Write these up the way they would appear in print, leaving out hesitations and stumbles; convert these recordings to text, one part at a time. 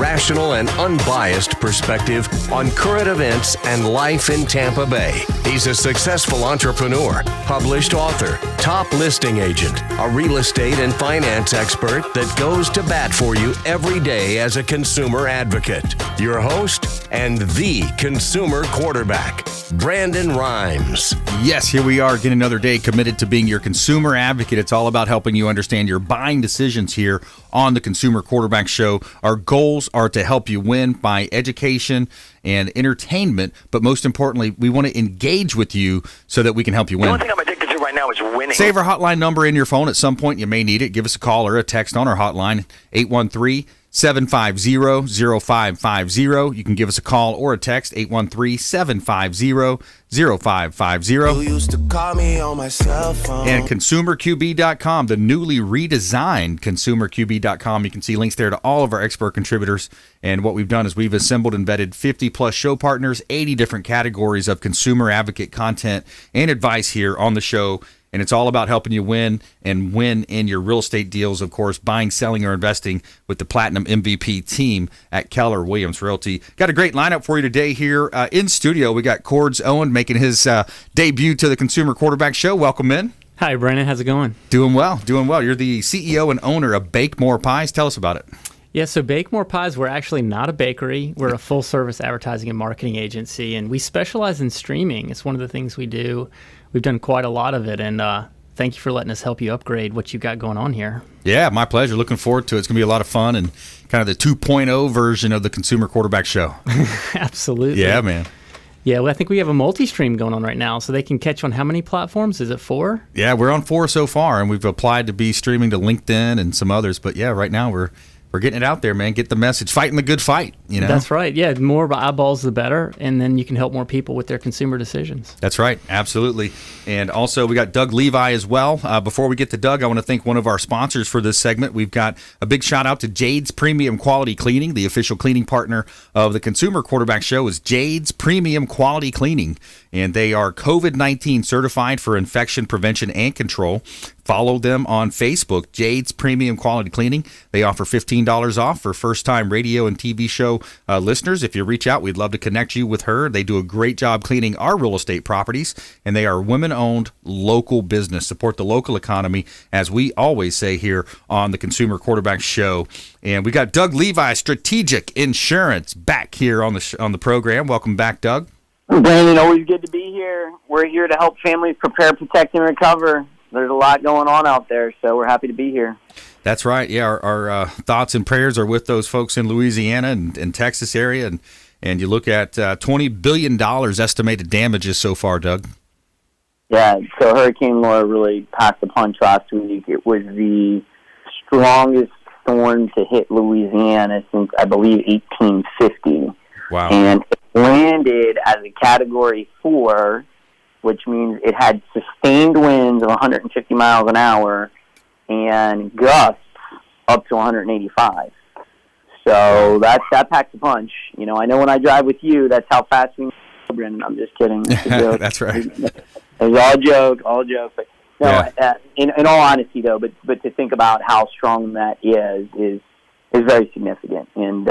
rational and unbiased perspective on current events and life in Tampa Bay. He's a successful entrepreneur, published author, top listing agent, a real estate and finance expert that goes to bat for you every day as a consumer advocate. Your host and the consumer quarterback, Brandon Rhymes. Yes, here we are again, another day committed to being your consumer advocate. It's all about helping you understand your buying decisions here on the Consumer Quarterback Show. Our goals are to help you win by education and entertainment, but most importantly, we want to engage with you so that we can help you win. The only thing I'm addicted to right now is winning. Save our hotline number in your phone. At some point, you may need it. Give us a call or a text on our hotline, 813-750-0550. You can give us a call or a text, 813-750-0550. You used to call me on my cell phone. And ConsumerQB.com, the newly redesigned ConsumerQB.com. You can see links there to all of our expert contributors. And what we've done is we've assembled and vetted 50-plus show partners, 80 different categories of consumer advocate content and advice here on the show. And it's all about helping you win and win in your real estate deals, of course, buying, selling, or investing with the Platinum MVP team at Keller Williams Realty. Got a great lineup for you today here in studio. We got Owen making his debut to the Consumer Quarterback Show. Welcome in. Hi, Brandon. How's it going? Doing well, doing well. You're the CEO and owner of Bake More Pies. Tell us about it. Yeah, so Bake More Pies, we're actually not a bakery. We're a full-service advertising and marketing agency, and we specialize in streaming. It's one of the things we do. We've done quite a lot of it, and thank you for letting us help you upgrade what you got going on here. Yeah, my pleasure. Looking forward to it. It's going to be a lot of fun and kind of the 2.0 version of the Consumer Quarterback Show. Absolutely. Yeah, man. Yeah, well, I think we have a multi-stream going on right now, so they can catch on how many platforms? Is it 4? Yeah, we're on 4 so far, and we've applied to be streaming to LinkedIn and some others. But yeah, right now we're getting it out there, man. Get the message. Fighting the good fight, you know? That's right. Yeah, the more eyeballs, the better, and then you can help more people with their consumer decisions. That's right. Absolutely. And also, we got Doug Levi as well. Before we get to Doug, I want to thank one of our sponsors for this segment. We've got a big shout-out to Jade's Premium Quality Cleaning. The official cleaning partner of the Consumer Quarterback Show is Jade's Premium Quality Cleaning, and they are COVID-19 certified for infection prevention and control. Follow them on Facebook, Jade's Premium Quality Cleaning. They offer $15 off for first-time radio and TV show listeners. If you reach out, we'd love to connect you with her. They do a great job cleaning our real estate properties, and they are women-owned local business. Support the local economy, as we always say here on the Consumer Quarterback Show. And we got Doug Levi, Strategic Insurance, back here on the program. Welcome back, Doug. Brandon, always good to be here. We're here to help families prepare, protect, and recover. There's a lot going on out there, so we're happy to be here. That's right. Yeah, our thoughts and prayers are with those folks in Louisiana and Texas area, and you look at $20 billion estimated damages so far, Doug. Yeah, so Hurricane Laura really packed the punch last week. It was the strongest storm to hit Louisiana since, I believe, 1850. Wow. And it landed as a Category 4, which means it had sustained winds of 150 miles an hour and gusts up to 185. So that packs a punch. You know, I know when I drive with you, that's how fast we go, Brendan. I'm just kidding. That's right. It's all joke. But no, in all honesty, though, but to think about how strong that is very significant. And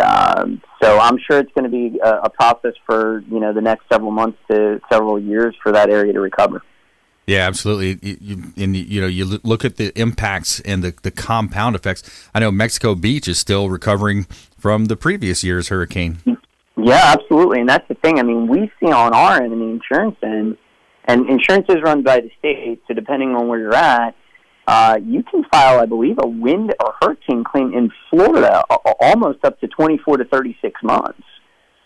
so I'm sure it's going to be a process for, the next several months to several years for that area to recover. Yeah, absolutely. You look at the impacts and the compound effects. I know Mexico Beach is still recovering from the previous year's hurricane. Yeah, absolutely. And that's the thing. I mean, we see on our end, in the insurance end, and insurance is run by the state, so depending on where you're at, you can file, I believe, a wind or hurricane claim in Florida almost up to 24 to 36 months.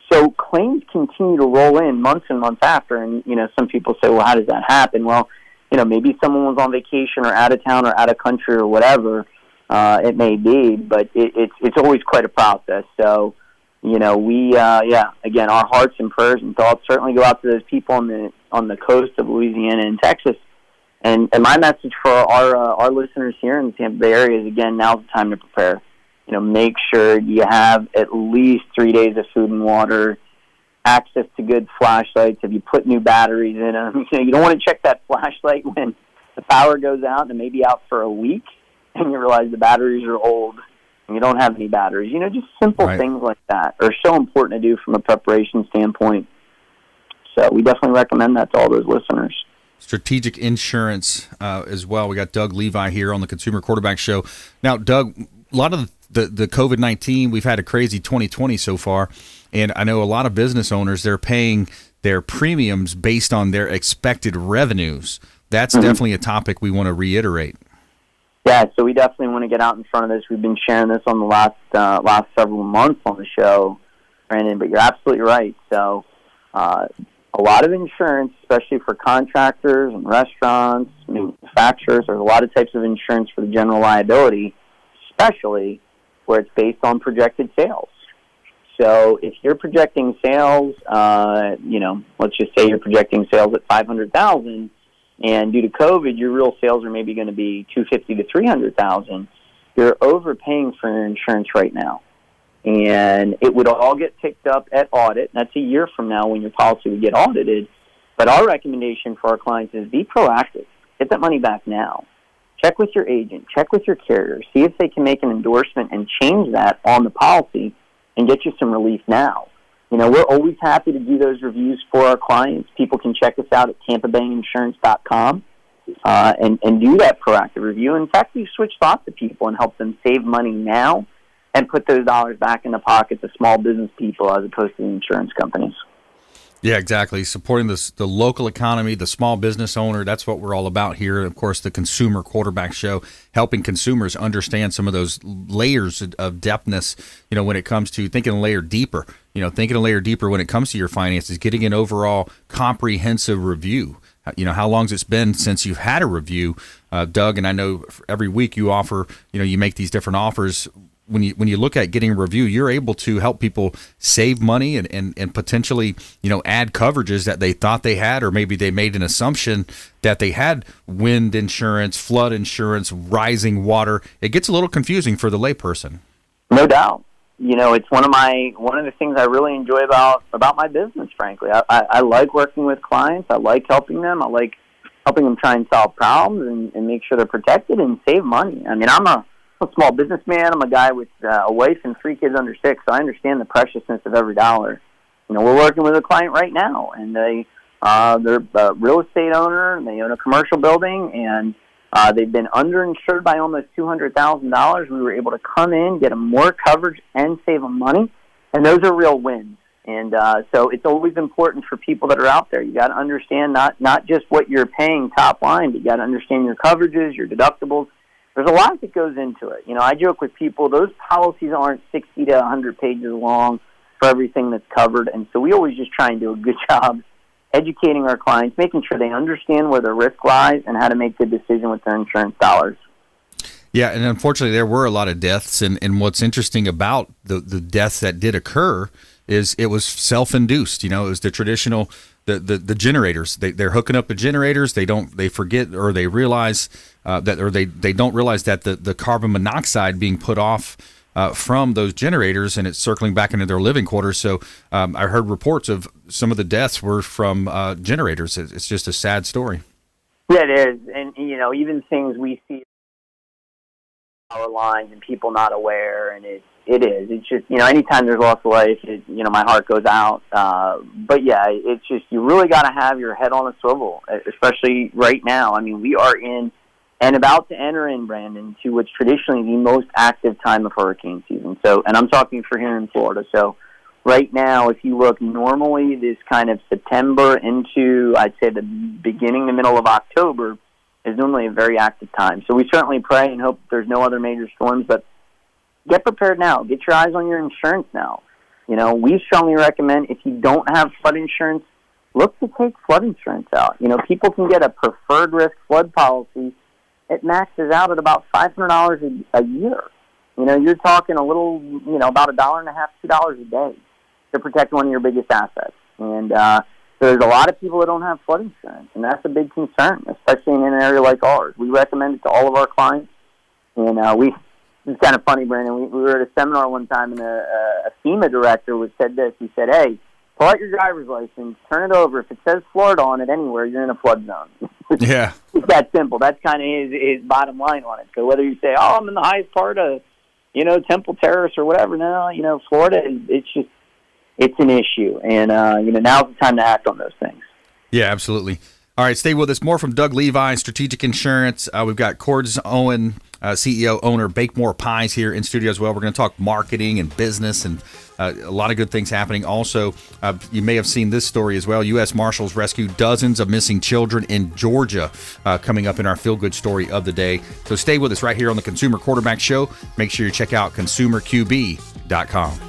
So claims continue to roll in months and months after, and, some people say, well, how does that happen? Well, maybe someone was on vacation or out of town or out of country or whatever it may be, but it's always quite a process. So, we, again, our hearts and prayers and thoughts certainly go out to those people on the coast of Louisiana and Texas. And my message for our listeners here in the Tampa Bay area is, again, now's the time to prepare. Make sure you have at least 3 days of food and water, access to good flashlights. If you put new batteries in them, you don't want to check that flashlight when the power goes out and it may be out for a week and you realize the batteries are old. and you don't have any batteries. Just simple Right. things like that are so important to do from a preparation standpoint. So we definitely recommend that to all those listeners. Strategic insurance as well. We got Doug Levi here on the Consumer Quarterback Show. Now, Doug, a lot of the COVID-19, we've had a crazy 2020 so far, and I know a lot of business owners, they're paying their premiums based on their expected revenues. That's definitely a topic we want to reiterate. Yeah, so we definitely want to get out in front of this. We've been sharing this on the last several months on the show, Brandon, but you're absolutely right. So a lot of insurance, especially for contractors and restaurants, manufacturers, there's a lot of types of insurance for the general liability, especially where it's based on projected sales. So if you're projecting sales, let's just say you're projecting sales at $500,000, and due to COVID, your real sales are maybe going to be $250,000 to $300,000. You're overpaying for your insurance right now, and it would all get picked up at audit. That's a year from now when your policy would get audited. But our recommendation for our clients is be proactive. Get that money back now. Check with your agent. Check with your carrier. See if they can make an endorsement and change that on the policy and get you some relief now. We're always happy to do those reviews for our clients. People can check us out at TampaBayInsurance.com and do that proactive review. In fact, we've switched thoughts to people and helped them save money now and put those dollars back in the pockets of small business people as opposed to the insurance companies. Yeah, exactly. Supporting the local economy, the small business owner, that's what we're all about here. Of course, the Consumer Quarterback Show, helping consumers understand some of those layers of depthness, when it comes to thinking a layer deeper, thinking a layer deeper when it comes to your finances, getting an overall comprehensive review. How long's it's been since you've had a review, Doug? And I know every week you offer, you make these different offers. When you look at getting a review, you're able to help people save money and potentially, add coverages that they thought they had, or maybe they made an assumption that they had wind insurance, flood insurance, rising water. It gets a little confusing for the layperson. No doubt. It's one of the things I really enjoy about my business, frankly. I like working with clients. I like helping them. I like helping them try and solve problems and make sure they're protected and save money. I mean, I'm a small businessman. I'm a guy with a wife and 3 kids under 6, so I understand the preciousness of every dollar. We're working with a client right now, and they're a real estate owner, and they own a commercial building, and they've been underinsured by almost $200,000. We were able to come in, get them more coverage, and save them money, and those are real wins. And so it's always important for people that are out there. You got to understand not just what you're paying top line, but you got to understand your coverages, your deductibles. There's a lot that goes into it. I joke with people, those policies aren't 60 to 100 pages long for everything that's covered, and so we always just try and do a good job educating our clients, making sure they understand where their risk lies and how to make good decision with their insurance dollars. Yeah, and unfortunately there were a lot of deaths, and what's interesting about the deaths that did occur is it was self-induced. It was the traditional, the generators. They're hooking up the generators. They forget, or they realize they don't realize that the carbon monoxide being put off from those generators, and it's circling back into their living quarters. So I heard reports of some of the deaths were from generators. It's just a sad story. Yeah, it is. And, even things we see power lines and people not aware, and it is. It's just, anytime there's loss of life, my heart goes out. But, yeah, it's just you really got to have your head on a swivel, especially right now. I mean, we are in and about to enter in, Brandon, to what's traditionally the most active time of hurricane season. So, and I'm talking for here in Florida. So right now, if you look, normally this kind of September into, I'd say, the beginning, the middle of October is normally a very active time. So we certainly pray and hope there's no other major storms, but get prepared now. Get your eyes on your insurance now. We strongly recommend, if you don't have flood insurance, look to take flood insurance out. People can get a preferred risk flood policy. It maxes out at about $500 a year. You're talking a little, about $1.50, $2 a day to protect one of your biggest assets. And there's a lot of people that don't have flood insurance, and that's a big concern, especially in an area like ours. We recommend it to all of our clients. And it's kind of funny, Brandon. We were at a seminar one time, and a FEMA director said this. He said, "Hey, pull out your driver's license, turn it over. If it says Florida on it anywhere, you're in a flood zone." Yeah. It's that simple. That's kind of his bottom line on it. So whether you say, I'm in the highest part of Temple Terrace or whatever. No, Florida, it's an issue. And, now's the time to act on those things. Yeah, absolutely. All right, stay with us. More from Doug Levi, Strategic Insurance. We've got Cords Owen, CEO, owner, Bake More Pies here in studio as well. We're going to talk marketing and business and a lot of good things happening. Also, you may have seen this story as well. U.S. Marshals rescue dozens of missing children in Georgia coming up in our feel-good story of the day. So stay with us right here on the Consumer Quarterback Show. Make sure you check out ConsumerQB.com.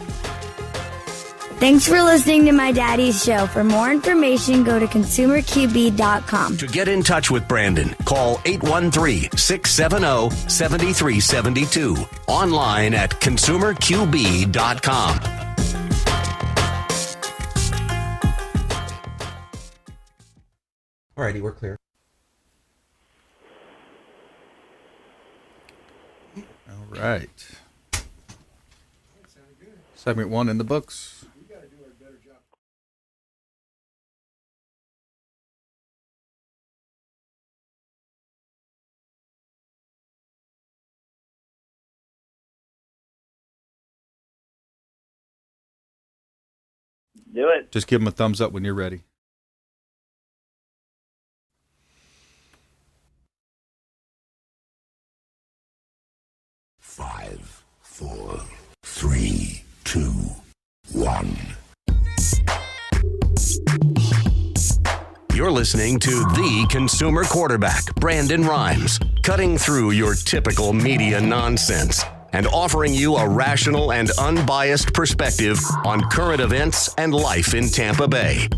Thanks for listening to my daddy's show. For more information, go to ConsumerQB.com. To get in touch with Brandon, call 813-670-7372. Online at ConsumerQB.com. All righty, we're clear. All right. Segment 1 in the books. Do it. Just give them a thumbs up when you're ready. Five, 4, 3, 2, 1. You're listening to the Consumer Quarterback, Brandon Rhymes, cutting through your typical media nonsense and offering you a rational and unbiased perspective on current events and life in Tampa Bay.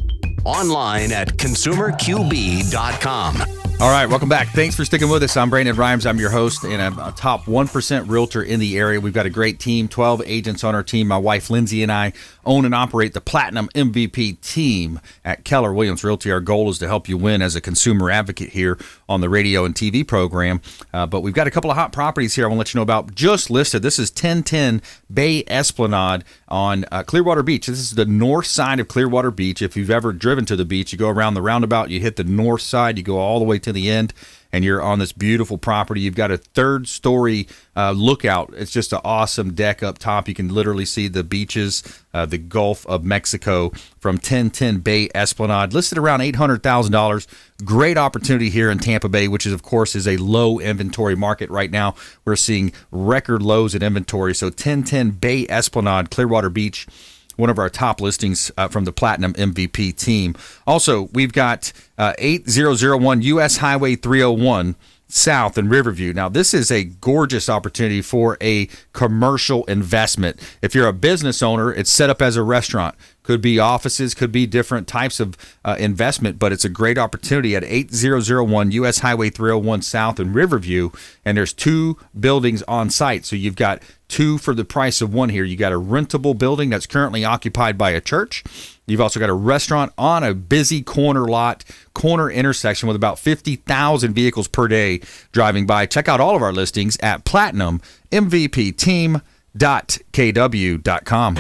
Online at ConsumerQB.com. All right, welcome back. Thanks for sticking with us. I'm Brandon Rhymes. I'm your host, and I'm a top 1% realtor in the area. We've got a great team, 12 agents on our team. My wife, Lindsay, and I own and operate the Platinum MVP team at Keller Williams Realty. Our goal is to help you win as a consumer advocate here on the radio and TV program. But we've got a couple of hot properties here I want to let you know about. Just listed. This is 1010 Bay Esplanade on Clearwater Beach. This is the north side of Clearwater Beach. If you've ever driven to the beach, you go around the roundabout, you hit the north side, you go all the way to the end, and you're on this beautiful property. You've got a third-story lookout. It's just an awesome deck up top. You can literally see the beaches, the Gulf of Mexico from 1010 Bay Esplanade. Listed around $800,000. Great opportunity here in Tampa Bay, which is, of course, is a low inventory market right now. We're seeing record lows in inventory. So 1010 Bay Esplanade, Clearwater Beach, one of our top listings from the Platinum MVP team. Also, we've got 8001 U.S. Highway 301 South in Riverview. Now, this is a gorgeous opportunity for a commercial investment. If you're a business owner, it's set up as a restaurant. Could be offices, could be different types of investment, but it's a great opportunity at 8001 U.S. Highway 301 South in Riverview, and there's 2 buildings on site. So you've got 2 for the price of 1 here. You got a rentable building that's currently occupied by a church. You've also got a restaurant on a busy corner lot, corner intersection with about 50,000 vehicles per day driving by. Check out all of our listings at platinummvpteam.kw.com.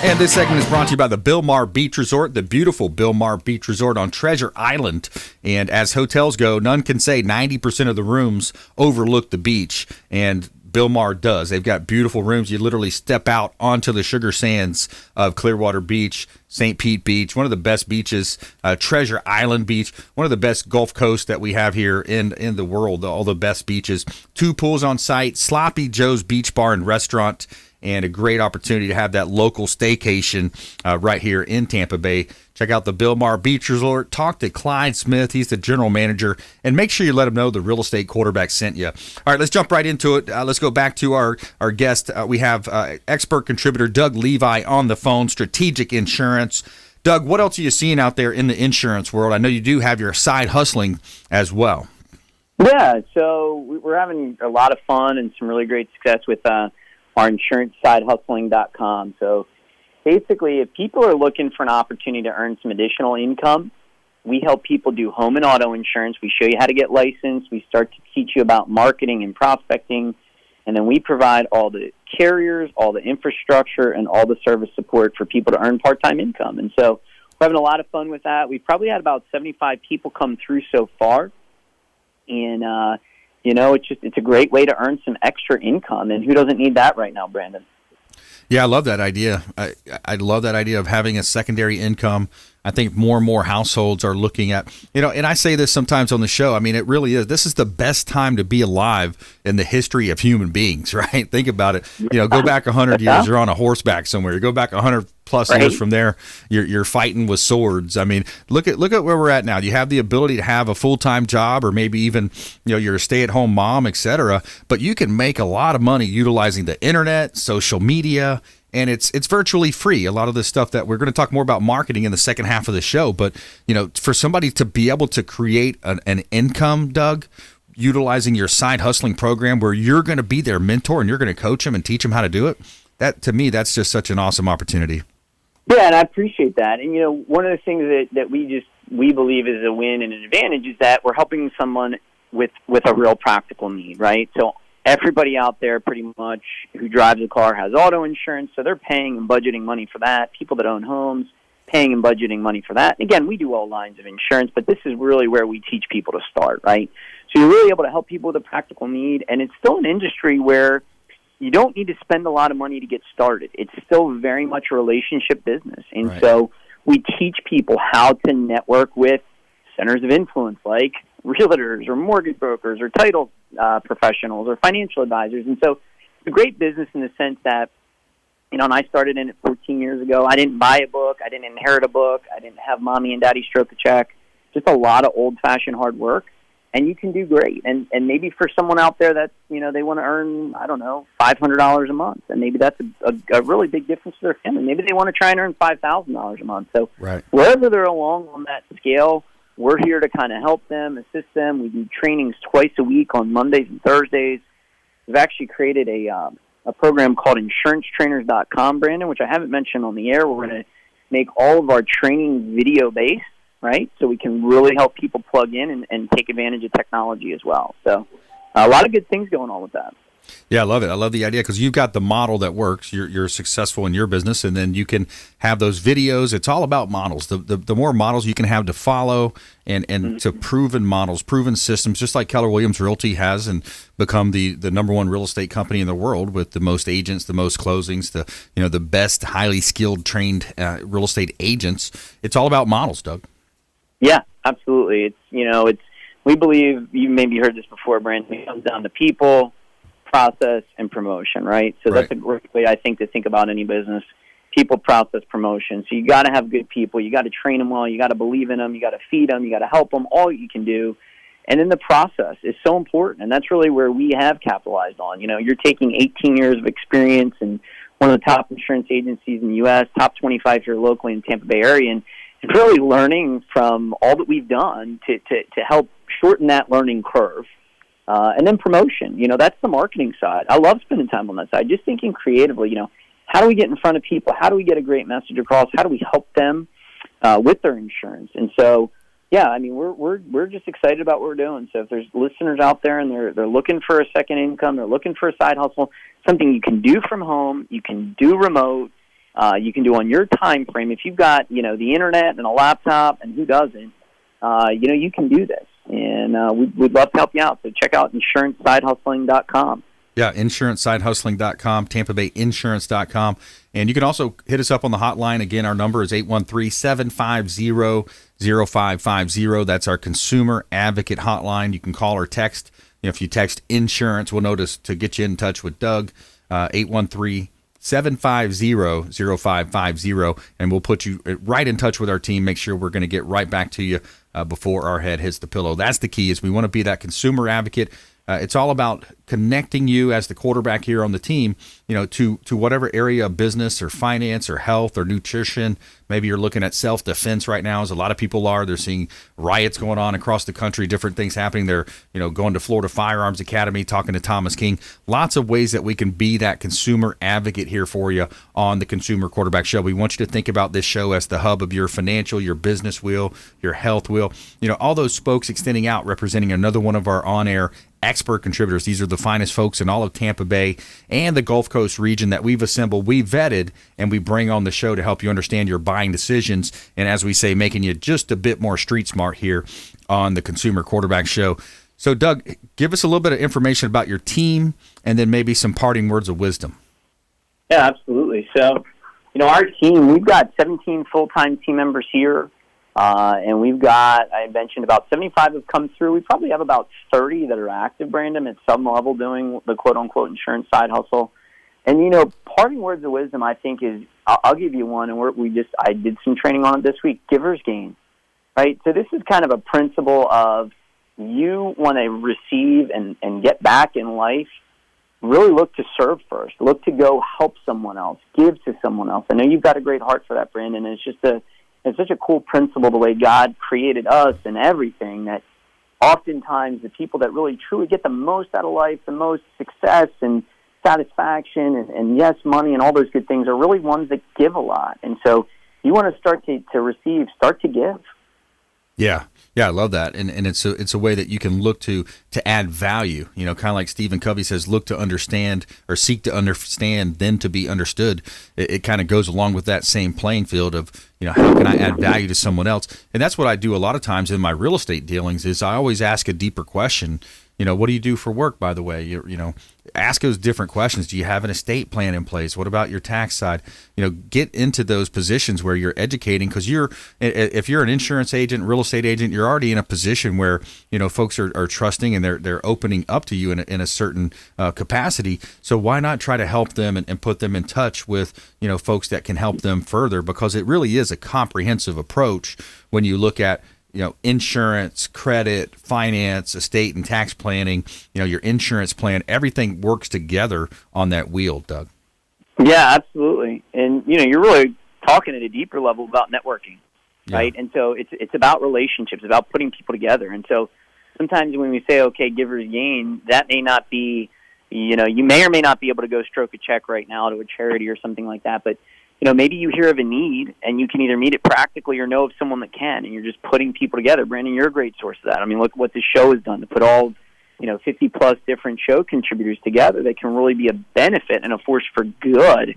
And this segment is brought to you by the Bilmar Beach Resort, the beautiful Bilmar Beach Resort on Treasure Island. And as hotels go, none can say 90% of the rooms overlook the beach. And Bilmar does. They've got beautiful rooms. You literally step out onto the sugar sands of Clearwater Beach, St. Pete Beach, one of the best beaches, Treasure Island Beach, one of the best Gulf Coast that we have here in the world, all the best beaches. 2 pools on site, Sloppy Joe's Beach Bar and Restaurant, and a great opportunity to have that local staycation right here in Tampa Bay. Check out the Bilmar Beach Resort. Talk to Clyde Smith. He's the general manager. And make sure you let him know the real estate quarterback sent you. All right, let's jump right into it. Let's go back to our guest. We have expert contributor Doug Levi on the phone, Strategic Insurance. Doug, what else are you seeing out there in the insurance world? I know you do have your side hustling as well. Yeah, so we're having a lot of fun and some really great success with our insurancesidehustling.com. So basically, if people are looking for an opportunity to earn some additional income, we help people do home and auto insurance. We show you how to get licensed. We start to teach you about marketing and prospecting. And then we provide all the carriers, all the infrastructure, and all the service support for people to earn part-time income. And so we're having a lot of fun with that. We've probably had about 75 people come through so far. And, it's a great way to earn some extra income. And who doesn't need that right now, Brandon? Yeah, I love that idea. I love that idea of having a secondary income. I think more and more households are looking at, and I say this sometimes on the show. I mean, it really is. This is the best time to be alive in the history of human beings, right? Think about it. Go back 100 years, you're on a horseback somewhere. You go back 100 plus years from there, you're fighting with swords. I mean, look at where we're at now. You have the ability to have a full-time job, or maybe even, you're a stay-at-home mom, etc. But you can make a lot of money utilizing the internet, social media, and it's virtually free. A lot of the stuff that we're going to talk more about marketing in the second half of the show, but for somebody to be able to create an income, Doug, utilizing your side hustling program where you're going to be their mentor and you're going to coach them and teach them how to do it, that to me, that's just such an awesome opportunity. Yeah, and I appreciate that. And one of the things that we believe is a win and an advantage is that we're helping someone with a real practical need, right? So everybody out there pretty much who drives a car has auto insurance, so they're paying and budgeting money for that. People that own homes, paying and budgeting money for that. And again, we do all lines of insurance, but this is really where we teach people to start, right? So you're really able to help people with a practical need, and it's still an industry where you don't need to spend a lot of money to get started. It's still very much a relationship business. And so we teach people how to network with centers of influence like realtors or mortgage brokers or title professionals or financial advisors. And so it's a great business in the sense that, and I started in it 14 years ago. I didn't buy a book. I didn't inherit a book. I didn't have mommy and daddy stroke a check. Just a lot of old-fashioned hard work. And you can do great. And maybe for someone out there that, they want to earn, $500 a month. And maybe that's a really big difference to their family. Maybe they want to try and earn $5,000 a month. So wherever they're along on that scale, we're here to kind of help them, assist them. We do trainings twice a week on Mondays and Thursdays. We've actually created a program called InsuranceTrainers.com, Brandon, which I haven't mentioned on the air. We're going to make all of our training video-based, right? So we can really help people plug in and take advantage of technology as well. So a lot of good things going on with that. Yeah, I love it. I love the idea because you've got the model that works. You're successful in your business, and then you can have those videos. It's all about models. The more models you can have to follow and to proven models, proven systems, just like Keller Williams Realty has and become the number one real estate company in the world with the most agents, the most closings, the best highly skilled, trained real estate agents. It's all about models, Doug. Yeah, absolutely. We believe, you maybe heard this before, Brandon, it comes down to people, process, and promotion, right? So that's a great way, I think, to think about any business. People, process, promotion. So you got to have good people. You got to train them well. You got to believe in them. You got to feed them. You got to help them. All you can do. And then the process is so important, and that's really where we have capitalized on. You're taking 18 years of experience in one of the top insurance agencies in the U.S., top 25 here locally in the Tampa Bay area, and really learning from all that we've done to help shorten that learning curve. And then promotion, that's the marketing side. I love spending time on that side, just thinking creatively, how do we get in front of people? How do we get a great message across? How do we help them with their insurance? And so, we're just excited about what we're doing. So if there's listeners out there and they're looking for a second income, they're looking for a side hustle, something you can do from home, you can do remote, you can do on your time frame. If you've got, the internet and a laptop, and who doesn't, you can do this. And we'd love to help you out. So check out InsuranceSideHustling.com. Yeah, InsuranceSideHustling.com, TampaBayInsurance.com. And you can also hit us up on the hotline. Again, our number is 813-750-0550. That's our consumer advocate hotline. You can call or text. If you text insurance, we'll know to get you in touch with Doug, 813-750-0550, and we'll put you right in touch with our team. Make sure we're going to get right back to you before our head hits the pillow. That's the key, is we want to be that consumer advocate. It's all about connecting you as the quarterback here on the team, to whatever area of business or finance or health or nutrition. Maybe you're looking at self-defense right now, as a lot of people are. They're seeing riots going on across the country, different things happening. They're, going to Florida Firearms Academy, talking to Thomas King. Lots of ways that we can be that consumer advocate here for you on the Consumer Quarterback Show. We want you to think about this show as the hub of your financial, your business wheel, your health wheel. All those spokes extending out, representing another one of our on-air expert contributors. These are the finest folks in all of Tampa Bay and the Gulf Coast region that we've assembled, we vetted, and we bring on the show to help you understand your buying decisions. And as we say, making you just a bit more street smart here on the Consumer Quarterback Show. So, Doug, give us a little bit of information about your team and then maybe some parting words of wisdom. Yeah, absolutely. So, our team, we've got 17 full-time team members here, and we've got, I mentioned, about 75 have come through. We probably have about 30 that are active, Brandon, at some level doing the quote-unquote insurance side hustle. And, parting words of wisdom, I think, is, I'll give you one, and I did some training on it this week, giver's gain, right? So this is kind of a principle of you want to receive and get back in life. Really look to serve first. Look to go help someone else, give to someone else. I know you've got a great heart for that, Brandon, and it's such a cool principle the way God created us and everything, that oftentimes the people that really truly get the most out of life, the most success and satisfaction and yes, money and all those good things are really ones that give a lot. And so you want to start to receive, start to give. Yeah, I love that, and it's a way that you can look to add value. Kind of like Stephen Covey says, look to understand or seek to understand, then to be understood. It kind of goes along with that same playing field of how can I add value to someone else, and that's what I do a lot of times in my real estate dealings. Is I always ask a deeper question. What do you do for work, by the way? Ask those different questions. Do you have an estate plan in place? What about your tax side? Get into those positions where you're educating, because if you're an insurance agent, real estate agent, you're already in a position where, folks are trusting and they're opening up to you in a certain capacity. So why not try to help them and put them in touch with, folks that can help them further, because it really is a comprehensive approach when you look at insurance, credit, finance, estate and tax planning, your insurance plan, everything works together on that wheel, Doug. Yeah, absolutely. And, you're really talking at a deeper level about networking, right? Yeah. And so it's about relationships, about putting people together. And so sometimes when we say, okay, giver's gain, that may not be, you may or may not be able to go stroke a check right now to a charity or something like that, but maybe you hear of a need and you can either meet it practically or know of someone that can, and you're just putting people together. Brandon, you're a great source of that. I mean, look what the show has done to put all, 50-plus different show contributors together that can really be a benefit and a force for good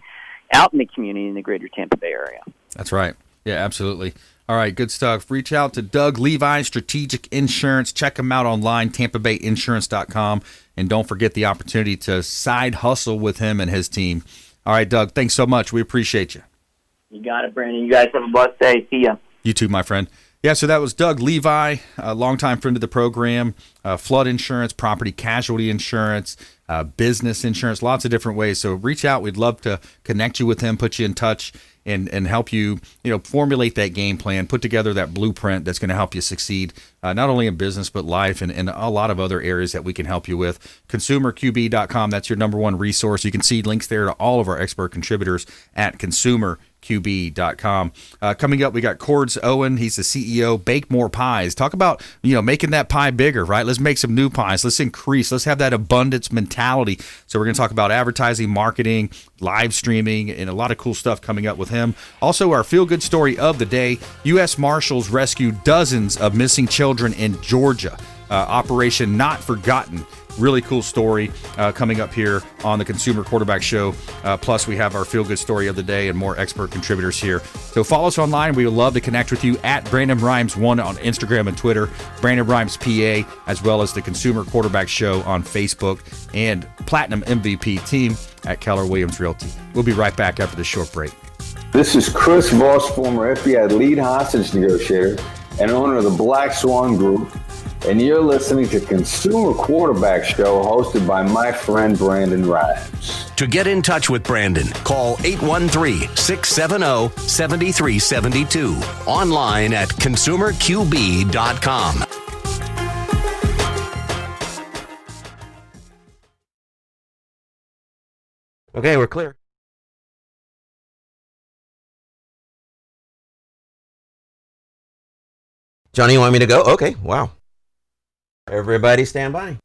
out in the community in the greater Tampa Bay area. That's right. Yeah, absolutely. All right, good stuff. Reach out to Doug Levi, Strategic Insurance. Check him out online, tampabayinsurance.com. And don't forget the opportunity to side hustle with him and his team. All right, Doug, thanks so much. We appreciate you. You got it, Brandon. You guys have a blessed day. See ya. You too, my friend. Yeah, so that was Doug Levi, a longtime friend of the program, flood insurance, property casualty insurance, business insurance, lots of different ways. So reach out. We'd love to connect you with him, put you in touch, and help you, formulate that game plan, put together that blueprint that's going to help you succeed, not only in business, but life and a lot of other areas that we can help you with. ConsumerQB.com, that's your number one resource. You can see links there to all of our expert contributors at ConsumerQB.com. Coming up, we got Cords Owen. He's the CEO, Bake More Pies. Talk about, making that pie bigger, right? Let's make some new pies. Let's increase. Let's have that abundance mentality. So we're going to talk about advertising, marketing, live streaming, and a lot of cool stuff coming up with him. Also, our feel-good story of the day, U.S. Marshals rescued dozens of missing children in Georgia. Operation Not Forgotten. Really cool story coming up here on the Consumer Quarterback Show. Plus, we have our feel-good story of the day and more expert contributors here. So follow us online. We would love to connect with you at Brandon Rhymes1 on Instagram and Twitter, Brandon Rhymes PA, as well as the Consumer Quarterback Show on Facebook, and Platinum MVP team at Keller Williams Realty. We'll be right back after this short break. This is Chris Voss, former FBI lead hostage negotiator and owner of the Black Swan Group, and you're listening to Consumer Quarterback Show hosted by my friend Brandon Rhymes. To get in touch with Brandon, call 813-670-7372. Online at consumerqb.com. Okay, we're clear. Johnny, you want me to go? Okay, wow. Everybody stand by.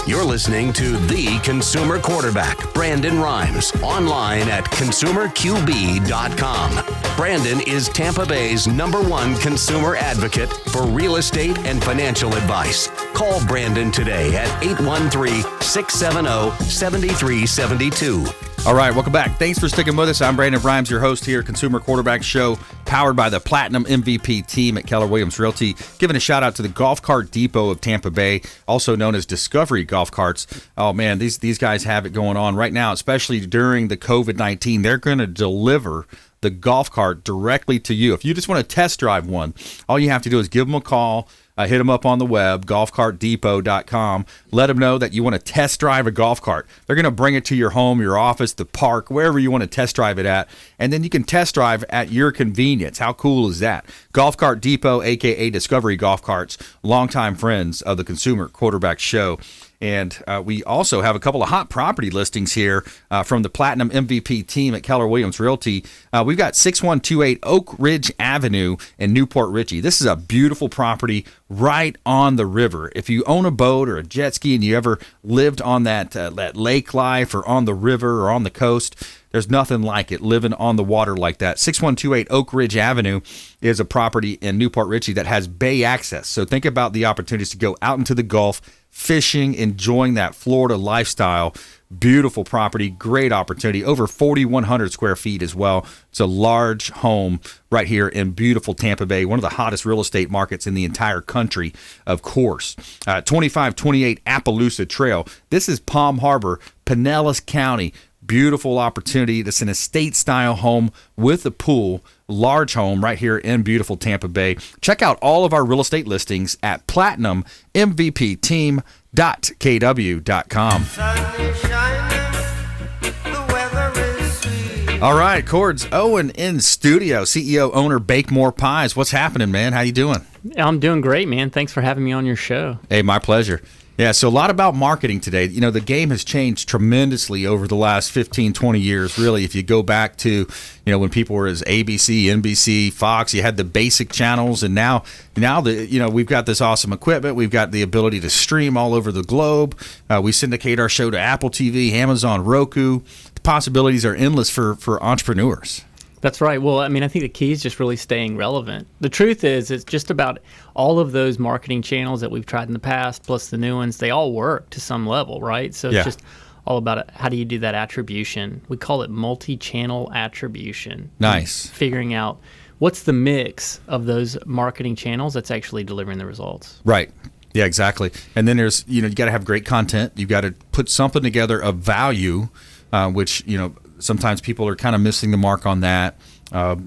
You're listening to the consumer quarterback, Brandon Rhymes, online at consumerqb.com. Brandon is Tampa Bay's #1 consumer advocate for real estate and financial advice. Call Brandon today at 813-670-7372. All right, welcome back. Thanks for sticking with us. I'm Brandon Rhymes, your host here, Consumer Quarterback Show, powered by the Platinum MVP team at Keller Williams Realty. Giving a shout out to the Golf Cart Depot of Tampa Bay, also known as Discovery Golf Carts. Oh man, these guys have it going on right now, especially during the COVID-19. They're going to deliver the golf cart directly to you. If you just want to test drive one, all you have to do is give them a call. Hit them up on the web, golfcartdepot.com. Let them know that you want to test drive a golf cart. They're going to bring it to your home, your office, the park, wherever you want to test drive it at. And then you can test drive at your convenience. How cool is that? Golf Cart Depot, a.k.a. Discovery Golf Carts, longtime friends of the Consumer Quarterback Show. And we also have a couple of hot property listings here from the Platinum MVP team at Keller Williams Realty. We've got 6128 Oak Ridge Avenue in Newport Richey. This is a beautiful property right on the river. If you own a boat or a jet ski and you ever lived on that lake life or on the river or on the coast, there's nothing like it, living on the water like that. 6128 Oak Ridge Avenue is a property in Newport Richey that has bay access. So think about the opportunities to go out into the Gulf, fishing, enjoying that Florida lifestyle. Beautiful property, great opportunity, over 4,100 square feet as well. It's a large home right here in beautiful Tampa Bay, one of the hottest real estate markets in the entire country, of course. 2528 Appaloosa Trail. This is Palm Harbor, Pinellas County. Beautiful opportunity. It's an estate-style home with a pool, large home right here in beautiful Tampa Bay. Check out all of our real estate listings at platinummvpteam.kw.com. All right, Cords, Owen in studio, CEO, owner, Bake More Pies. What's happening, man? How you doing? I'm doing great, man. Thanks for having me on your show. Hey, my pleasure. Yeah, so a lot about marketing today. You know, the game has changed tremendously over the last 15, 20 years, really. If you go back to, when people were as ABC, NBC, Fox, you had the basic channels, and now we've got this awesome equipment. We've got the ability to stream all over the globe. We syndicate our show to Apple TV, Amazon, Roku. The possibilities are endless for entrepreneurs. That's right. Well, I mean, I think the key is just really staying relevant. The truth is, it's just about all of those marketing channels that we've tried in the past, plus the new ones, they all work to some level, right? So it's just all about how do you do that attribution. We call it multi-channel attribution. Nice. Figuring out what's the mix of those marketing channels that's actually delivering the results. Right. Yeah, exactly. And then there's, you got to have great content. You've got to put something together of value, which, sometimes people are kind of missing the mark on that.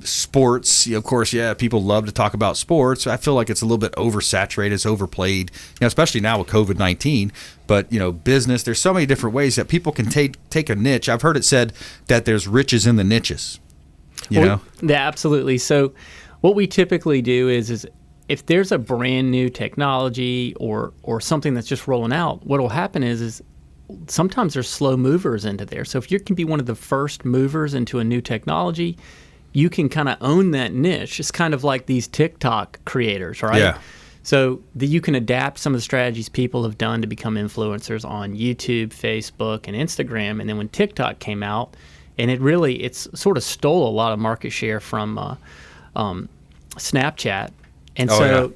Sports, of course, people love to talk about sports. I feel like it's a little bit oversaturated, it's overplayed, especially now with COVID-19. But, business, there's so many different ways that people can take a niche. I've heard it said that there's riches in the niches, know? Yeah, absolutely. So what we typically do is if there's a brand new technology or something that's just rolling out, what will happen is sometimes there's slow movers into there. So if you can be one of the first movers into a new technology, you can kind of own that niche. It's kind of like these TikTok creators, right? Yeah. So you can adapt some of the strategies people have done to become influencers on YouTube, Facebook, and Instagram. And then when TikTok came out, and it's sort of stole a lot of market share from Snapchat. And so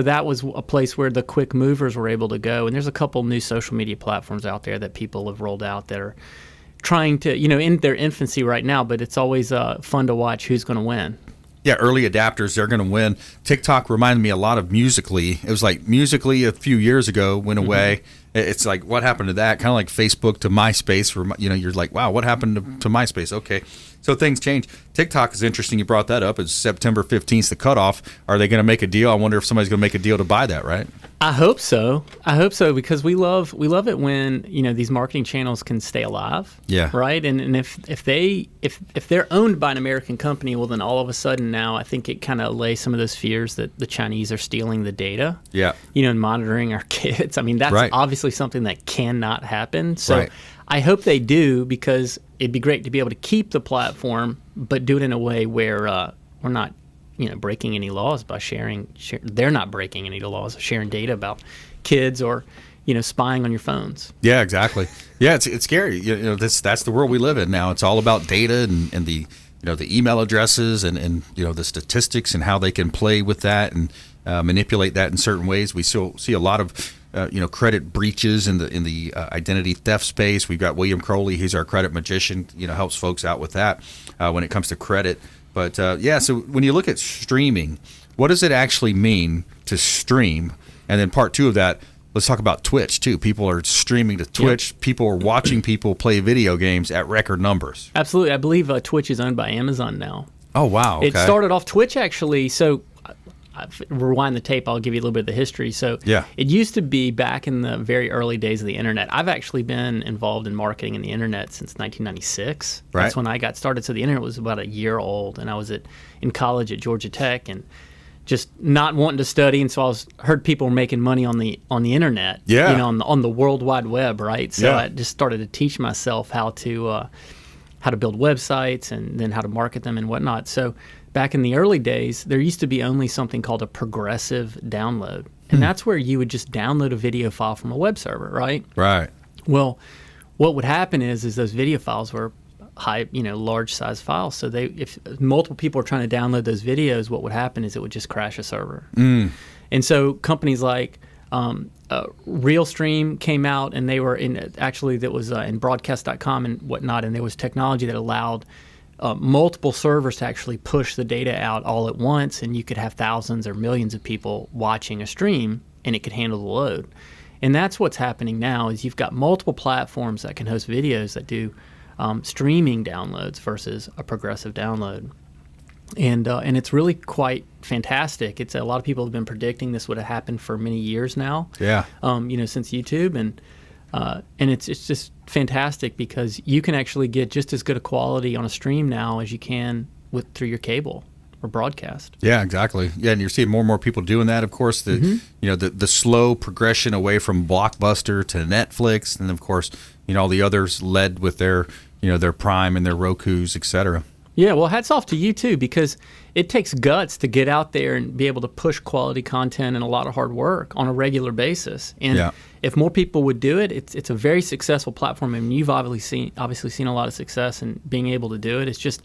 that was a place where the quick movers were able to go. And there's a couple new social media platforms out there that people have rolled out that are trying to, in their infancy right now, but it's always fun to watch who's going to win. Yeah, early adapters, they're going to win. TikTok reminded me a lot of Musical.ly. It was like Musical.ly a few years ago went away. It's like, what happened to that? Kind of like Facebook to MySpace. You're like, wow, what happened to MySpace? Okay. So things change. TikTok is interesting. You brought that up. It's September 15th, the cutoff. Are they going to make a deal? I wonder if somebody's going to make a deal to buy that, right? I hope so. Because we love it when these marketing channels can stay alive. Yeah. Right. And if they're owned by an American company, well, then all of a sudden now I think it kind of allays some of those fears that the Chinese are stealing the data. Yeah. And monitoring our kids. I mean, that's obviously something that cannot happen. So I hope they do, because it'd be great to be able to keep the platform, but do it in a way where we're not, breaking any laws by sharing. They're not breaking any laws of sharing data about kids or, spying on your phones. Yeah, exactly. Yeah, it's scary. That's the world we live in now. It's all about data and the the email addresses and the statistics and how they can play with that and manipulate that in certain ways. We still see a lot of credit breaches in the identity theft space. We've got William Crowley. He's our credit magician. Helps folks out with that when it comes to credit. But so when you look at streaming, what does it actually mean to stream? And then part two of that, let's talk about Twitch too. People are streaming to Twitch. Yep. People are watching people play video games at record numbers. Absolutely. I believe Twitch is owned by Amazon now. Oh, wow. Okay. It started off Twitch, actually. So rewind the tape, I'll give you a little bit of the history. So it used to be back in the very early days of the internet. I've actually been involved in marketing in the internet since 1996. Right. That's when I got started. So the internet was about a year old, and I was in college at Georgia Tech and just not wanting to study, and so I heard people were making money on the internet, on the World Wide Web, right? So I just started to teach myself how to build websites and then how to market them and whatnot. So back in the early days, there used to be only something called a progressive download, and that's where you would just download a video file from a web server, right? Right. Well, what would happen is those video files were large size files. So if multiple people are trying to download those videos, what would happen is it would just crash a server. And so companies like Realstream came out, and they were in broadcast.com and whatnot, and there was technology that allowed multiple servers to actually push the data out all at once, and you could have thousands or millions of people watching a stream, and it could handle the load. And that's what's happening now is you've got multiple platforms that can host videos that do streaming downloads versus a progressive download, and it's really quite fantastic. It's a lot of people have been predicting this would have happened for many years now. Yeah. Since YouTube, and it's just fantastic because you can actually get just as good a quality on a stream now as you can through your cable or broadcast. Yeah, exactly. Yeah, and you're seeing more and more people doing that. Of course, the slow progression away from Blockbuster to Netflix, and of course, all the others led with their their Prime and their Rokus, etc. Yeah, well, hats off to you too, because it takes guts to get out there and be able to push quality content and a lot of hard work on a regular basis. And if more people would do it, it's a very successful platform. I mean, you've obviously seen a lot of success in being able to do it. It's just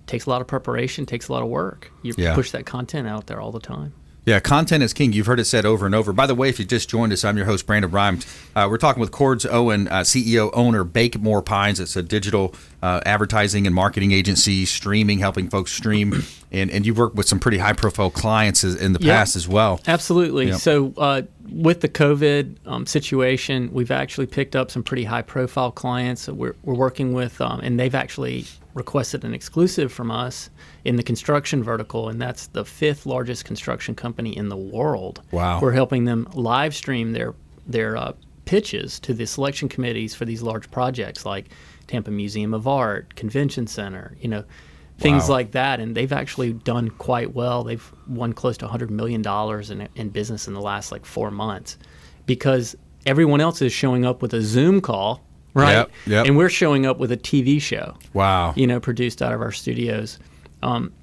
takes a lot of preparation, takes a lot of work. You push that content out there all the time. Yeah, content is king. You've heard it said over and over. By the way, if you just joined us, I'm your host, Brandon Rhymes. We're talking with Cords Owen, CEO, owner, Bake More Pines. It's a digital advertising and marketing agency, streaming, helping folks stream. And you've worked with some pretty high-profile clients in the past as well. Absolutely. Yep. So with the COVID situation, we've actually picked up some pretty high-profile clients that we're working with, and they've actually requested an exclusive from us in the construction vertical, and that's the 5th largest construction company in the world. Wow. We're helping them live stream their pitches to the selection committees for these large projects like Tampa Museum of Art, Convention Center, things like that. And they've actually done quite well. They've won close to $100 million in business in the last 4 months because everyone else is showing up with a Zoom call, right? Yep. And we're showing up with a TV show. Wow. Produced out of our studios.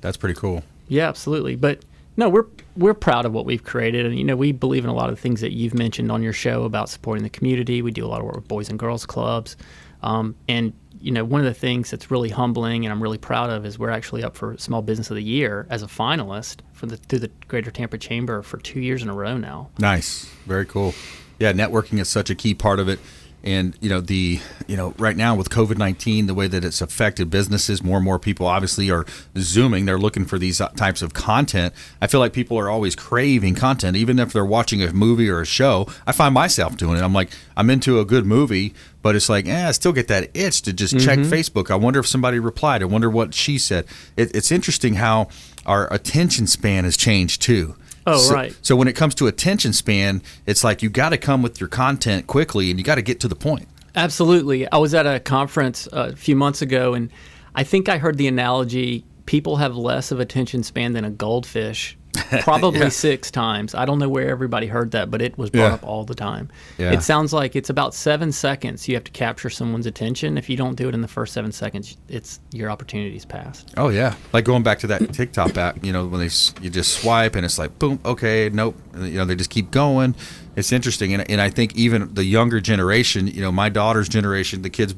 That's pretty cool. Yeah, absolutely. But no, we're proud of what we've created, and we believe in a lot of the things that you've mentioned on your show about supporting the community. We do a lot of work with Boys and Girls Clubs, and one of the things that's really humbling and I'm really proud of is we're actually up for Small Business of the Year as a finalist through the Greater Tampa Chamber for 2 years in a row now. Nice, very cool. Yeah, networking is such a key part of it. And right now with COVID-19, the way that it's affected businesses, more and more people obviously are Zooming. They're looking for these types of content. I feel like people are always craving content, even if they're watching a movie or a show. I find myself doing it. I'm like, I'm into a good movie, but it's like, I still get that itch to just check Facebook. I wonder if somebody replied. I wonder what she said. It's interesting how our attention span has changed too. Right. So when it comes to attention span, it's like you got to come with your content quickly and you got to get to the point. Absolutely. I was at a conference a few months ago, and I think I heard the analogy, people have less of attention span than a goldfish, probably 6 times. I don't know where everybody heard that, but it was brought up all the time. Yeah. It sounds like it's about 7 seconds you have to capture someone's attention. If you don't do it in the first 7 seconds, your opportunity's passed. Oh, yeah. Like going back to that TikTok app, when you just swipe and it's like, boom, okay, nope. They just keep going. it's interesting, and I think even the younger generation, my daughter's generation, the kids,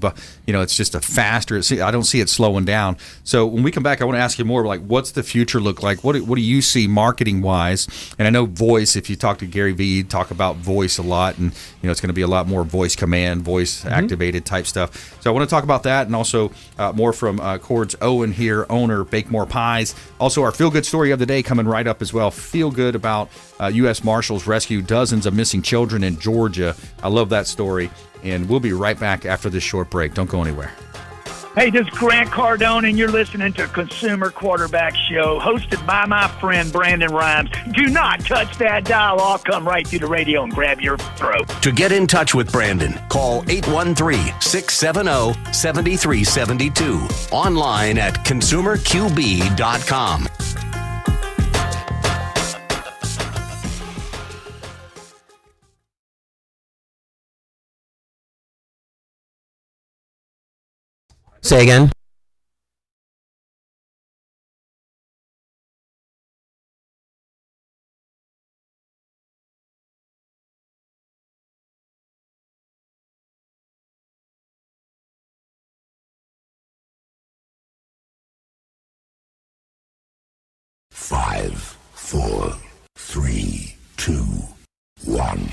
it's just a faster. I don't see it slowing down. So when we come back, I want to ask you more like, what's the future look like? What do you see marketing wise? And I know voice. If you talk to Gary Vee, you talk about voice a lot, and it's going to be a lot more voice command, voice activated type stuff. So I want to talk about that, and also more from Chord's Owen here, owner, Bake More Pies. Also, our feel good story of the day coming right up as well. Feel good about U.S. Marshals rescue dozens of missing children in Georgia. I love that story, and we'll be right back after this short break. Don't go anywhere. Hey, this is Grant Cardone, and you're listening to Consumer Quarterback Show, hosted by my friend Brandon Rhymes. Do not touch that dial. I'll come right through the radio and grab your throat. To get in touch with Brandon, call 813-670-7372. Online at consumerqb.com. Say again. Five, four, three, two, one.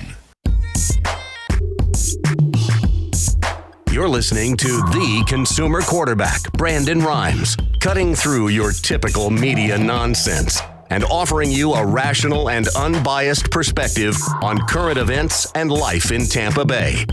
You're listening to the Consumer Quarterback, Brandon Rhymes, cutting through your typical media nonsense and offering you a rational and unbiased perspective on current events and life in Tampa Bay.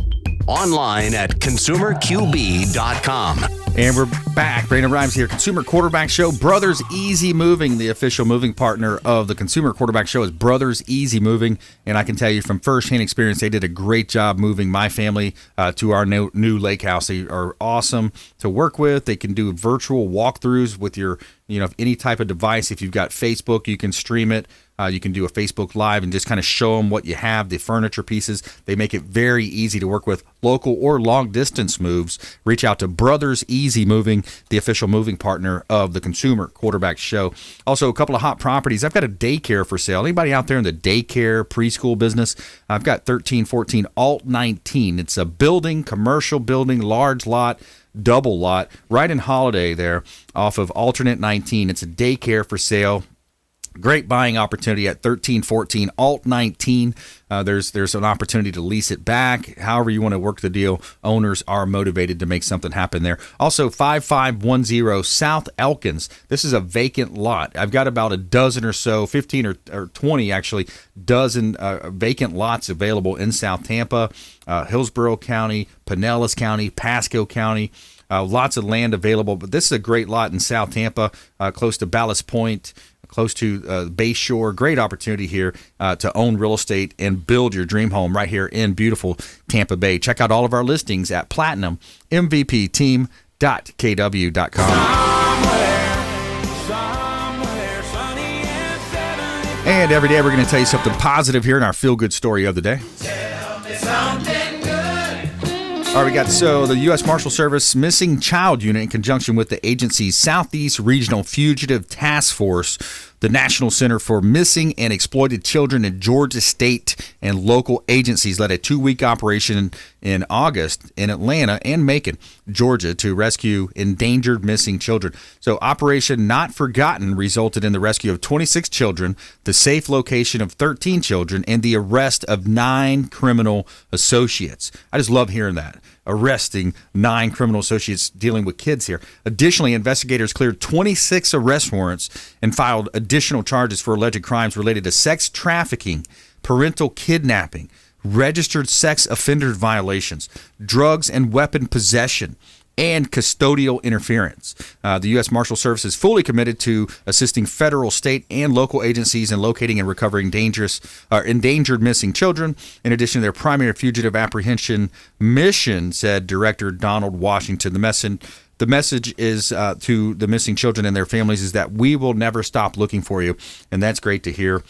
Online at consumerqb.com. And we're back. Brandon Rhymes here, Consumer Quarterback Show. Brothers Easy Moving, the official moving partner of the Consumer Quarterback Show, is Brothers Easy Moving. And I can tell you from firsthand experience, they did a great job moving my family to our new lake house. They are awesome to work with. They can do virtual walkthroughs with your, any type of device. If you've got Facebook, you can stream it. You can do a Facebook Live and just kind of show them what you have, the furniture pieces. They make it very easy to work with local or long distance moves. Reach out to Brothers Easy Moving, the official moving partner of the Consumer Quarterback Show. Also, a couple of hot properties. I've got a daycare for sale. Anybody out there in the daycare preschool business? I've got 1314 Alt 19. It's a building, commercial building, large lot, double lot, right in Holiday there off of Alternate 19. It's a daycare for sale. Great buying opportunity at 1314 Alt 19. There's an opportunity to lease it back. However you want to work the deal, owners are motivated to make something happen there. Also, 5510 South Elkins. This is a vacant lot. I've got about a dozen or so, 15 or 20 actually, dozen vacant lots available in South Tampa, Hillsborough County, Pinellas County, Pasco County. Lots of land available, but this is a great lot in South Tampa, close to Ballast Point, close to Bay Shore. Great opportunity here to own real estate and build your dream home right here in beautiful Tampa Bay. Check out all of our listings at platinummvpteam.kw.com. And every day we're going to tell you something positive here in our feel-good story of the day. Tell me something good. All right, we got the U.S. Marshal Service Missing Child Unit in conjunction with the agency's Southeast Regional Fugitive Task Force, the National Center for Missing and Exploited Children in Georgia state and local agencies led a 2-week operation in August in Atlanta and Macon, Georgia, to rescue endangered missing children. So Operation Not Forgotten resulted in the rescue of 26 children, the safe location of 13 children, and the arrest of 9 criminal associates. I just love hearing that. Arresting 9 criminal associates dealing with kids here. Additionally, investigators cleared 26 arrest warrants and filed additional charges for alleged crimes related to sex trafficking, parental kidnapping, registered sex offender violations, drugs and weapon possession, and custodial interference. The U.S. Marshal Service is fully committed to assisting federal, state, and local agencies in locating and recovering endangered missing children. In addition to their primary fugitive apprehension mission, said Director Donald Washington. The message is to the missing children and their families is that we will never stop looking for you, and that's great to hear.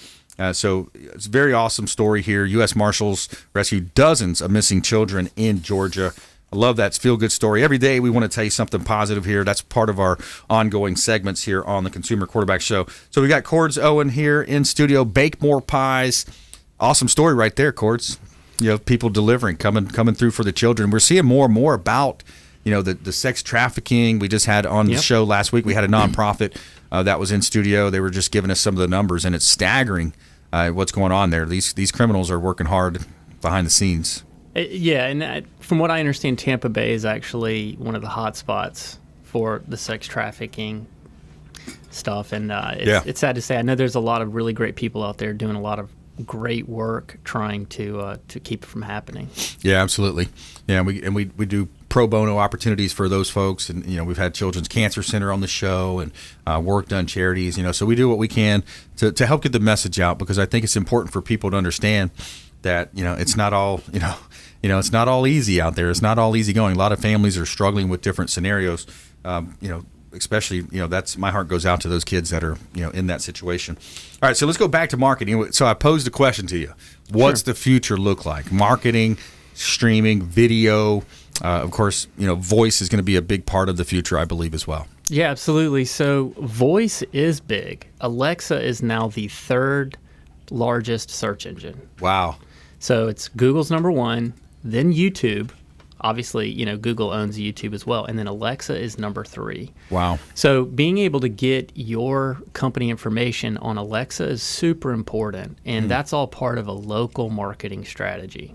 So it's a very awesome story here. U.S. Marshals rescued dozens of missing children in Georgia. I love that feel-good story. Every day we want to tell you something positive here. That's part of our ongoing segments here on the Consumer Quarterback Show. So we got Chord's Owen here in studio. Bake More Pies. Awesome story right there, Courts. People delivering, coming through for the children. We're seeing more and more about, the sex trafficking. We just had on the show last week, we had a nonprofit that was in studio. They were just giving us some of the numbers, and it's staggering what's going on there. These criminals are working hard behind the scenes. Yeah, and from what I understand, Tampa Bay is actually one of the hot spots for the sex trafficking stuff. And it's sad to say. I know there's a lot of really great people out there doing a lot of great work trying to keep it from happening. Yeah, absolutely. Yeah, we do pro bono opportunities for those folks, and we've had Children's Cancer Center on the show and work done charities. So we do what we can to help get the message out, because I think it's important for people to understand that it's not all it's not all easy out there. It's not all easy going. A lot of families are struggling with different scenarios. Especially, that's, my heart goes out to those kids that are, in that situation. All right, so let's go back to marketing. So I posed a question to you. What's the future look like? Marketing, streaming, video. Of course, voice is going to be a big part of the future, I believe, as well. Yeah, absolutely. So voice is big. Alexa is now the third largest search engine. Wow. So it's Google's number one, then YouTube. Obviously, Google owns YouTube as well. And then Alexa is number 3. Wow. So being able to get your company information on Alexa is super important. And that's all part of a local marketing strategy.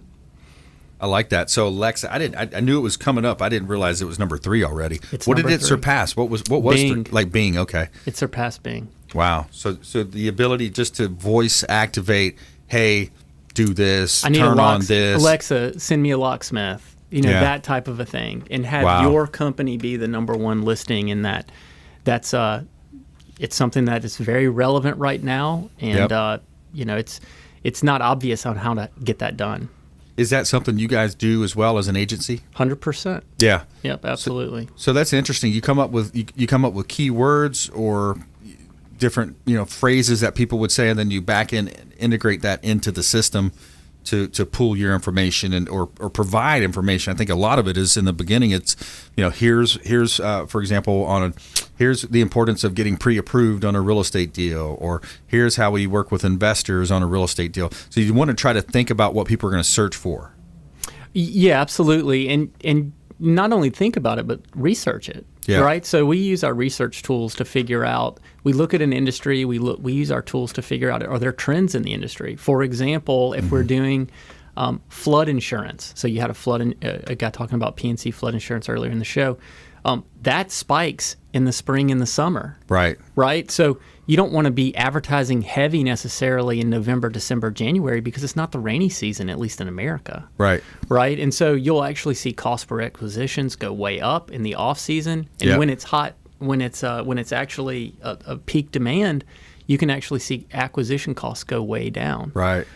I like that. So Alexa, I knew it was coming up. I didn't realize it was number 3 already. What did it surpass? What was Bing. Bing? Okay. It surpassed Bing. Wow. So the ability just to voice activate, hey, do this, I need turn on this. Alexa, send me a locksmith. That type of a thing, and have your company be the number one listing in that. That's it's something that is very relevant right now, and it's not obvious on how to get that done. Is that something you guys do as well as an agency? 100%. Yeah. Yep. Absolutely. So that's interesting. You come up with keywords or different phrases that people would say, and then you back integrate that into the system to pull your information or provide information. I think a lot of it is in the beginning. It's here's for example here's the importance of getting pre-approved on a real estate deal, or here's how we work with investors on a real estate deal. So you want to try to think about what people are going to search for. Yeah, absolutely, and not only think about it, but research it. Yeah. Right. So we use our research tools to figure out. We look at an industry. We use our tools to figure out, are there trends in the industry? For example, if we're doing flood insurance. So you had a guy talking about PNC flood insurance earlier in the show. That spikes in the spring and the summer. Right. Right. So you don't want to be advertising heavy necessarily in November, December, January, because it's not the rainy season, at least in America. Right. Right. And so you'll actually see cost per acquisitions go way up in the off season. And when it's hot, when it's actually a peak demand, you can actually see acquisition costs go way down. Right.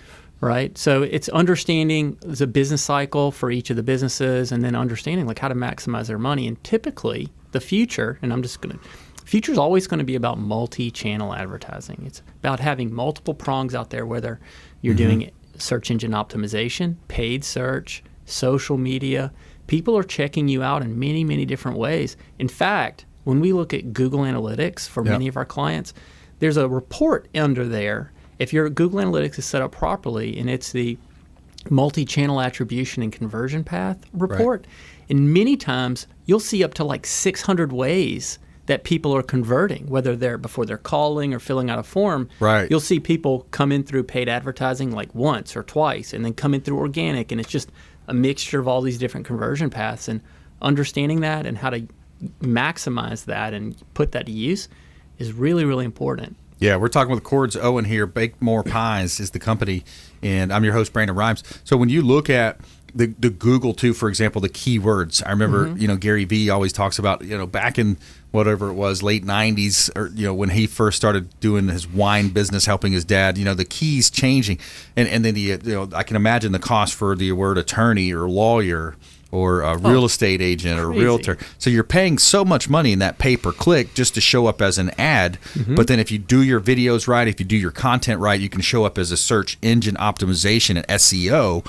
Right. So it's understanding the business cycle for each of the businesses, and then understanding how to maximize their money. And typically the future, and future is always going to be about multi-channel advertising. It's about having multiple prongs out there, whether you're doing search engine optimization, paid search, social media. People are checking you out in many, many different ways. In fact, when we look at Google Analytics for many of our clients, there's a report under there. If your Google Analytics is set up properly, and it's the multi-channel attribution and conversion path report, and many times you'll see up to 600 ways that people are converting, whether they're before they're calling or filling out a form. Right. You'll see people come in through paid advertising once or twice, and then come in through organic, and it's just a mixture of all these different conversion paths. And understanding that and how to maximize that and put that to use is really, really important. Yeah, we're talking with Cords Owen here. Bake More Pies is the company, and I'm your host, Brandon Rhymes. So when you look at the Google too, for example, the keywords, I remember Gary Vee always talks about back in whatever it was, late 90s, or when he first started doing his wine business, helping his dad, the keys changing, and then I can imagine the cost for the word attorney or lawyer or a real estate agent or realtor. So you're paying so much money in that pay-per-click just to show up as an ad. But then if you do your videos right, if you do your content right, you can show up as a search engine optimization and SEO.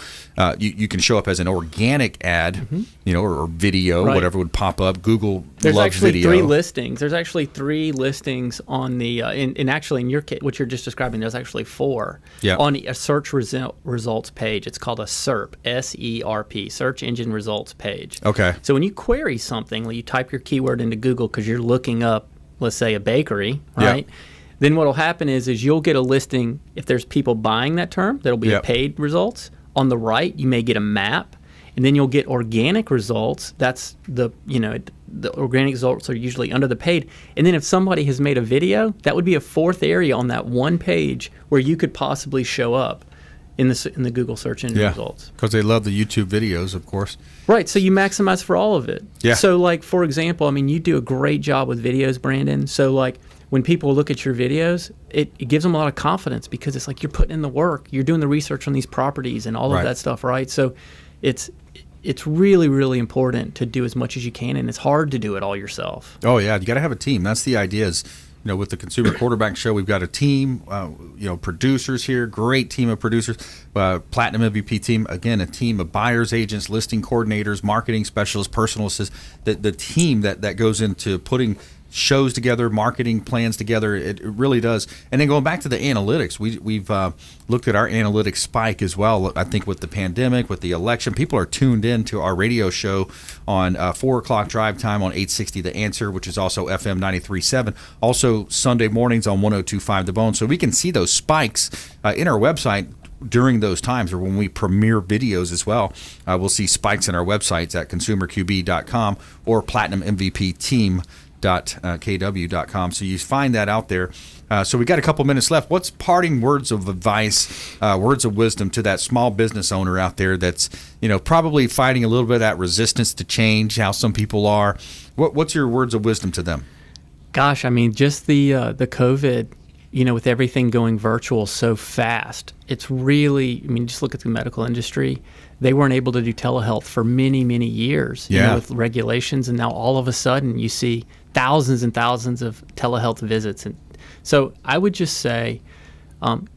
You can show up as an organic ad, or video, whatever would pop up. Google loves video. There's actually three listings on the, and actually in your case, what you're just describing, there's actually four on a search results page. It's called a SERP, S-E-R-P, search engine results page. Okay. So when you query something, you type your keyword into Google because you're looking up, let's say, a bakery, right? Then what will happen is you'll get a listing. If there's people buying that term, that'll be a paid results. On the right, you may get a map, and then you'll get organic results. That's the organic results are usually under the paid. And then if somebody has made a video, that would be a fourth area on that one page where you could possibly show up in the Google search engine results. Because they love the YouTube videos, of course. Right, so you maximize for all of it. Yeah. So, for example, you do a great job with videos, Brandon. So, when people look at your videos, it gives them a lot of confidence because it's like you're putting in the work, you're doing the research on these properties and all of that stuff, right? So, it's really, really important to do as much as you can, and it's hard to do it all yourself. Oh yeah, you got to have a team. That's the idea. Is with the Consumer Quarterback Show, we've got a team, producers here, great team of producers, Platinum MVP team, again, a team of buyers agents, listing coordinators, marketing specialists, personal assistants, the team that goes into putting shows together, marketing plans together. It really does. And then going back to the analytics, we've looked at our analytics spike as well. I think with the pandemic, with the election, people are tuned in to our radio show on 4 o'clock drive time on 860 The Answer, which is also FM 93.7. Also Sunday mornings on 102.5 The Bone. So we can see those spikes in our website during those times, or when we premiere videos as well. We'll see spikes in our websites at consumerqb.com or platinummvpteam.kw.com. So you find that out there. So we got a couple minutes left. What's parting words of advice, words of wisdom to that small business owner out there that's probably fighting a little bit of that resistance to change, how some people are? What's your words of wisdom to them? Gosh, just the COVID, with everything going virtual so fast, it's really, just look at the medical industry. They weren't able to do telehealth for many, many years with regulations, and now all of a sudden you see thousands and thousands of telehealth visits. And so I would just say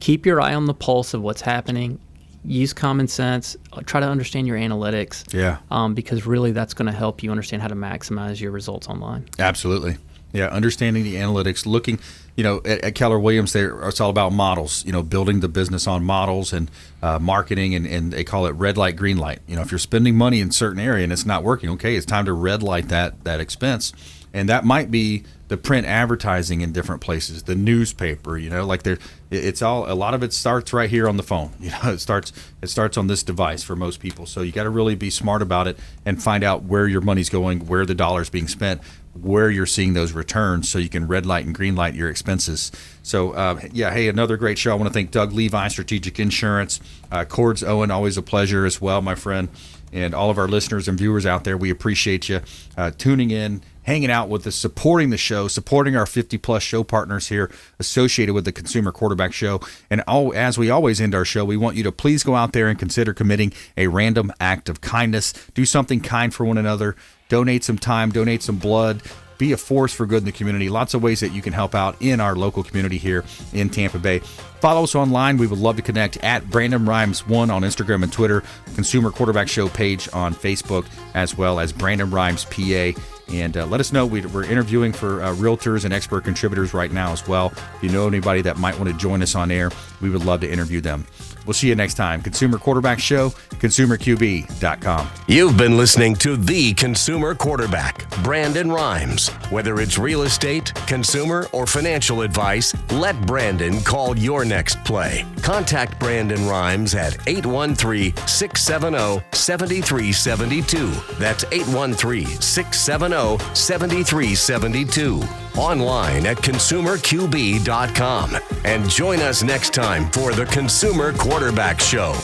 keep your eye on the pulse of what's happening. Use common sense. Try to understand your analytics. Because really that's going to help you understand how to maximize your results online. Absolutely. Yeah, understanding the analytics, looking, at Keller Williams, it's all about models, building the business on models and marketing, and they call it red light, green light. If you're spending money in a certain area and it's not working, okay, it's time to red light that expense. And that might be the print advertising in different places, the newspaper, it's all, a lot of it starts right here on the phone. It starts on this device for most people. So you got to really be smart about it and find out where your money's going, where the dollar's being spent, where you're seeing those returns, so you can red light and green light your expenses. So, hey, another great show. I want to thank Doug Levi, Strategic Insurance, Cords Owen, always a pleasure as well, my friend, and all of our listeners and viewers out there. We appreciate you tuning in, hanging out with us, supporting the show, supporting our 50-plus show partners here associated with the Consumer Quarterback Show. And as we always end our show, we want you to please go out there and consider committing a random act of kindness. Do something kind for one another. Donate some time, donate some blood. Be a force for good in the community. Lots of ways that you can help out in our local community here in Tampa Bay. Follow us online. We would love to connect at Brandon Rhymes 1 on Instagram and Twitter, Consumer Quarterback Show page on Facebook, as well as Brandon Rhymes PA. And let us know. We're interviewing for realtors and expert contributors right now as well. If you know anybody that might want to join us on air, we would love to interview them. We'll see you next time. Consumer Quarterback Show, consumerqb.com. You've been listening to The Consumer Quarterback, Brandon Rhymes. Whether it's real estate, consumer, or financial advice, let Brandon call your next play. Contact Brandon Rhymes at 813-670-7372. That's 813-670-7372. Online at consumerqb.com. And join us next time for the Consumer Quarterback Show.